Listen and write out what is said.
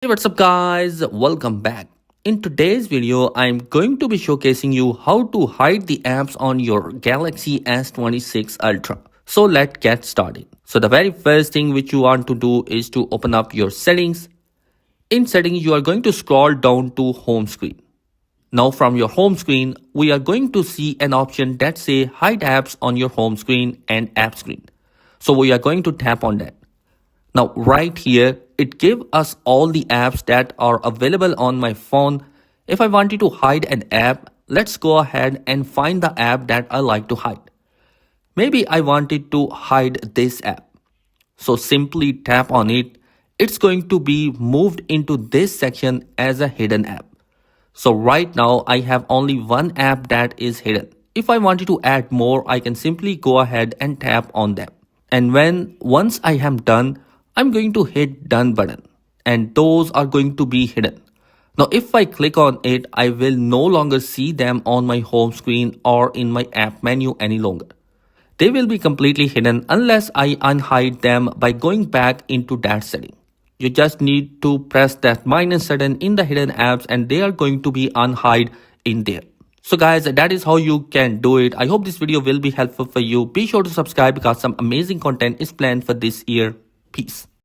Hey, what's up guys? Welcome back. In today's video, I'm going to be showcasing you how to hide the apps on your Galaxy S26 Ultra. So let's get started. So the very first thing which you want to do is to open up your settings. In settings, you are going to scroll down to home screen. Now from your home screen, we are going to see an option that say hide apps on your home screen and app screen. So we are going to tap on that. Now right here, it gives us all the apps that are available on my phone. If I wanted to hide an app, let's go ahead and find the app that I like to hide. Maybe I wanted to hide this app. So simply tap on it. It's going to be moved into this section as a hidden app. So right now I have only one app that is hidden. If I wanted to add more, I can simply go ahead and tap on them. And once I am done, I'm going to hit done button and those are going to be hidden. Now if I click on it, I will no longer see them on my home screen or in my app menu any longer. They will be completely hidden unless I unhide them by going back into that setting. You just need to press that minus button in the hidden apps and they are going to be unhide in there. So guys, that is how you can do it. I hope this video will be helpful for you. Be sure to subscribe because some amazing content is planned for this year. Peace.